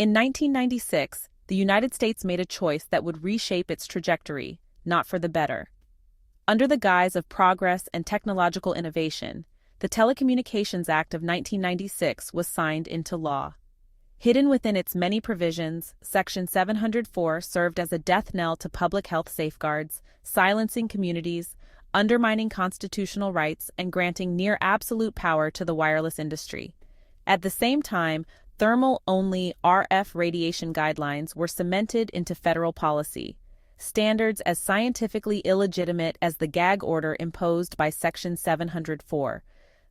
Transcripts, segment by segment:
In 1996, the United States made a choice that would reshape its trajectory, not for the better. Under the guise of progress and technological innovation, the Telecommunications Act of 1996 was signed into law. Hidden within its many provisions, Section 704 served as a death knell to public health safeguards, silencing communities, undermining constitutional rights, and granting near-absolute power to the wireless industry. At the same time, thermal-only RF radiation guidelines were cemented into federal policy, standards as scientifically illegitimate as the gag order imposed by Section 704.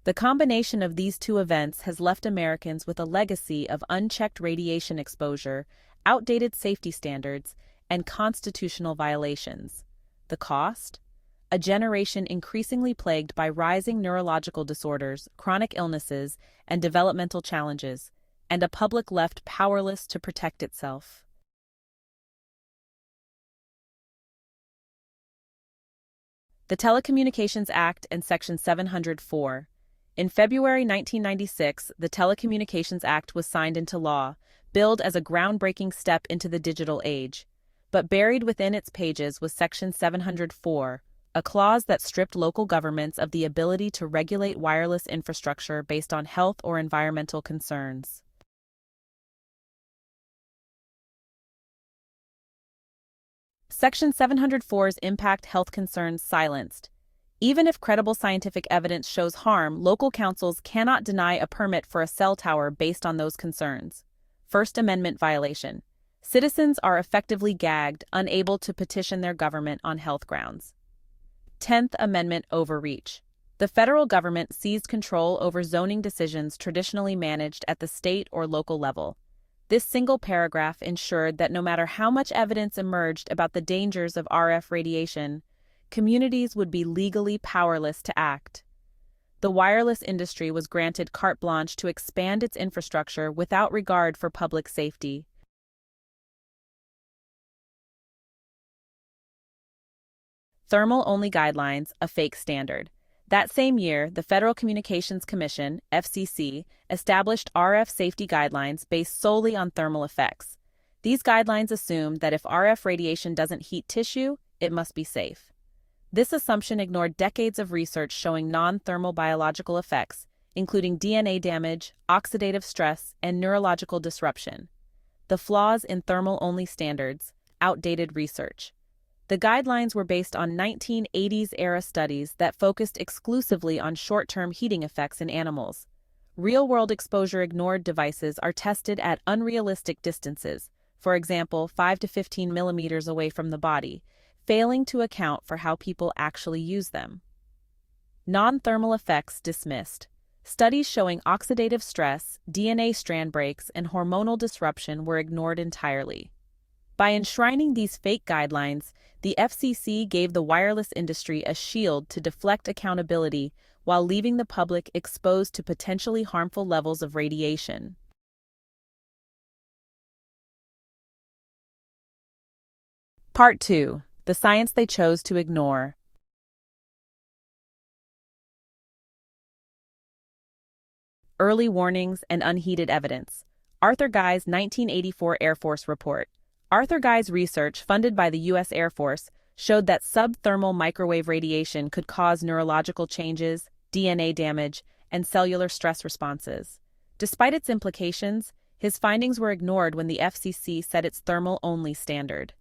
The combination of these two events has left Americans with a legacy of unchecked radiation exposure, outdated safety standards, and constitutional violations. The cost? A generation increasingly plagued by rising neurological disorders, chronic illnesses, and developmental challenges, and a public left powerless to protect itself. The Telecommunications Act and Section 704. In February 1996, the Telecommunications Act was signed into law, billed as a groundbreaking step into the digital age. But buried within its pages was Section 704, a clause that stripped local governments of the ability to regulate wireless infrastructure based on health or environmental concerns. Section 704's impact health concerns silenced. Even if credible scientific evidence shows harm, local councils cannot deny a permit for a cell tower based on those concerns. First Amendment violation. Citizens are effectively gagged, unable to petition their government on health grounds. 10th Amendment overreach. The federal government seized control over zoning decisions traditionally managed at the state or local level. This single paragraph ensured that no matter how much evidence emerged about the dangers of RF radiation, communities would be legally powerless to act. The wireless industry was granted carte blanche to expand its infrastructure without regard for public safety. Thermal-only guidelines, a fake standard. That same year, the Federal Communications Commission, FCC, established RF safety guidelines based solely on thermal effects. These guidelines assume that if RF radiation doesn't heat tissue, it must be safe. This assumption ignored decades of research showing non-thermal biological effects, including DNA damage, oxidative stress, and neurological disruption. The flaws in thermal-only standards, outdated research. The guidelines were based on 1980s-era studies that focused exclusively on short-term heating effects in animals. Real-world exposure-ignored devices are tested at unrealistic distances, for example, 5 to 15 millimeters away from the body, failing to account for how people actually use them. Non-thermal effects dismissed. Studies showing oxidative stress, DNA strand breaks, and hormonal disruption were ignored entirely. By enshrining these fake guidelines, the FCC gave the wireless industry a shield to deflect accountability while leaving the public exposed to potentially harmful levels of radiation. Part 2. The science they chose to ignore. Early warnings and unheeded evidence. Arthur Guy's 1984 Air Force report. Arthur Guy's research, funded by the U.S. Air Force, showed that subthermal microwave radiation could cause neurological changes, DNA damage, and cellular stress responses. Despite its implications, his findings were ignored when the FCC set its thermal-only standard.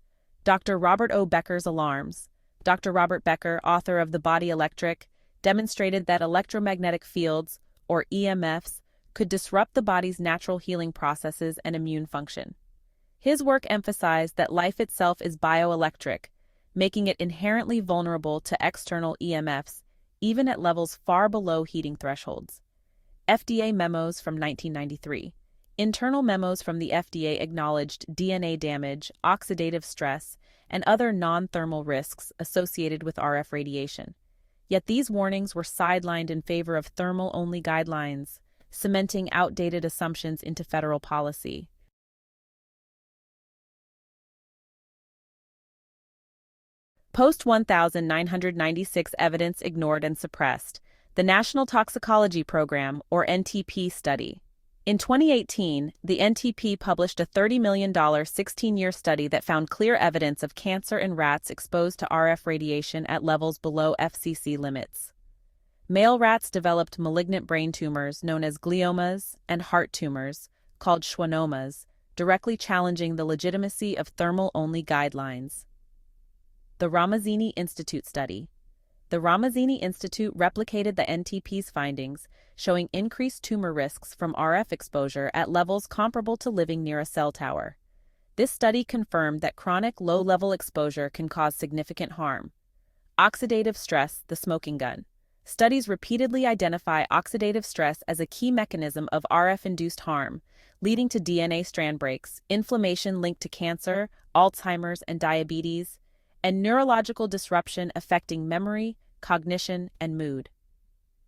Dr. Robert O. Becker's alarms. Dr. Robert Becker, author of The Body Electric, demonstrated that electromagnetic fields, or EMFs, could disrupt the body's natural healing processes and immune function. His work emphasized that life itself is bioelectric, making it inherently vulnerable to external EMFs, even at levels far below heating thresholds. FDA memos from 1993. Internal memos from the FDA acknowledged DNA damage, oxidative stress, and other non-thermal risks associated with RF radiation. Yet these warnings were sidelined in favor of thermal-only guidelines, cementing outdated assumptions into federal policy. Post-1996 evidence ignored and suppressed. The National Toxicology Program, or NTP study. In 2018, the NTP published a $30 million 16-year study that found clear evidence of cancer in rats exposed to RF radiation at levels below FCC limits. Male rats developed malignant brain tumors known as gliomas and heart tumors, called schwannomas, directly challenging the legitimacy of thermal-only guidelines. The Ramazzini Institute study. The Ramazzini Institute replicated the NTP's findings, showing increased tumor risks from RF exposure at levels comparable to living near a cell tower. This study confirmed that chronic low-level exposure can cause significant harm. Oxidative stress, the smoking gun. Studies repeatedly identify oxidative stress as a key mechanism of RF-induced harm, leading to DNA strand breaks, inflammation linked to cancer, Alzheimer's and diabetes, and neurological disruption affecting memory, cognition, and mood.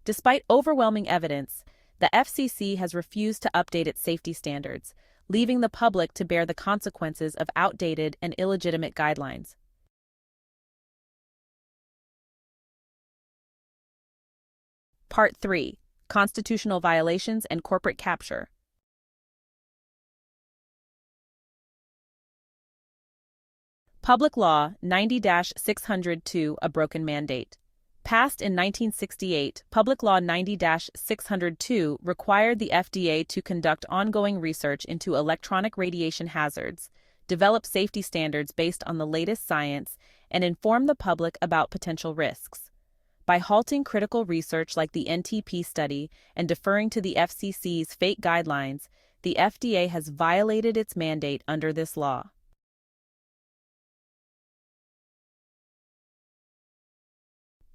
Despite overwhelming evidence, the FCC has refused to update its safety standards, leaving the public to bear the consequences of outdated and illegitimate guidelines. Part 3. Constitutional Violations and Corporate Capture. Public Law 90-602, a broken mandate. Passed in 1968, Public Law 90-602 required the FDA to conduct ongoing research into electronic radiation hazards, develop safety standards based on the latest science, and inform the public about potential risks. By halting critical research like the NTP study and deferring to the FCC's fake guidelines, the FDA has violated its mandate under this law.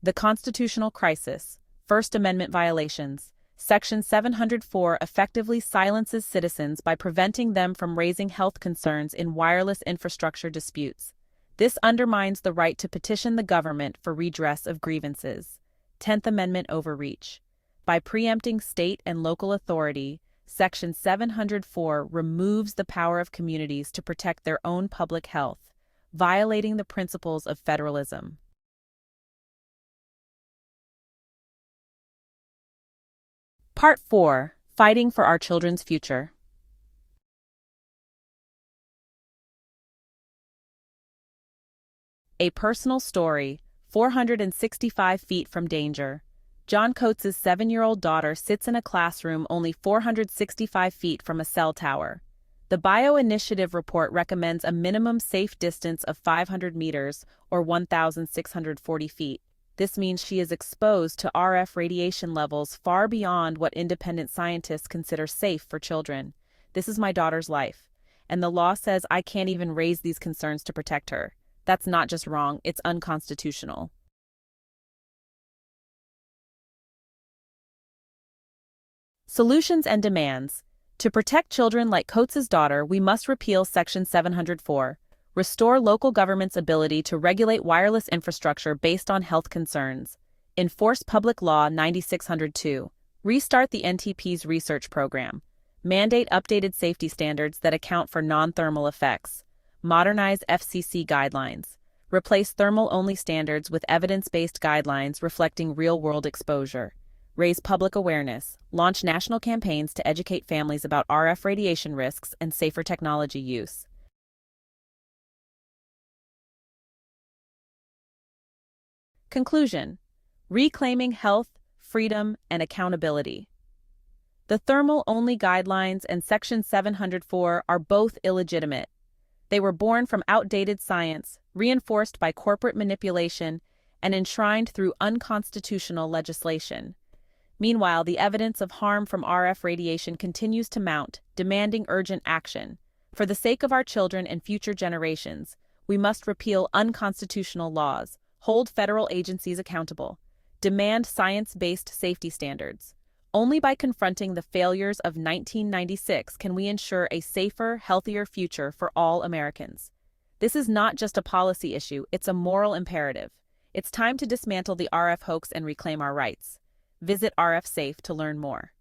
The Constitutional Crisis. First Amendment Violations. Section 704 effectively silences citizens by preventing them from raising health concerns in wireless infrastructure disputes. This undermines the right to petition the government for redress of grievances. 10th Amendment Overreach. By preempting state and local authority, Section 704 removes the power of communities to protect their own public health, violating the principles of federalism. Part 4. Fighting for Our Children's Future. A personal story, 465 feet from danger. John Coates' 7-year-old daughter sits in a classroom only 465 feet from a cell tower. The Bioinitiative report recommends a minimum safe distance of 500 meters, or 1,640 feet. This means she is exposed to RF radiation levels far beyond what independent scientists consider safe for children. This is my daughter's life, and the law says I can't even raise these concerns to protect her. That's not just wrong, it's unconstitutional. Solutions and demands. To protect children like Coates' daughter, we must repeal Section 704. Restore local government's ability to regulate wireless infrastructure based on health concerns. Enforce Public Law 9602. Restart the NTP's research program. Mandate updated safety standards that account for non-thermal effects. Modernize FCC guidelines. Replace thermal-only standards with evidence-based guidelines reflecting real-world exposure. Raise public awareness. Launch national campaigns to educate families about RF radiation risks and safer technology use. Conclusion. Reclaiming health, freedom, and accountability. The thermal-only guidelines and Section 704 are both illegitimate. They were born from outdated science, reinforced by corporate manipulation, and enshrined through unconstitutional legislation. Meanwhile, the evidence of harm from RF radiation continues to mount, demanding urgent action. For the sake of our children and future generations, we must repeal unconstitutional laws, hold federal agencies accountable, demand science-based safety standards. Only by confronting the failures of 1996 can we ensure a safer, healthier future for all Americans. This is not just a policy issue, it's a moral imperative. It's time to dismantle the RF hoax and reclaim our rights. Visit RF Safe to learn more.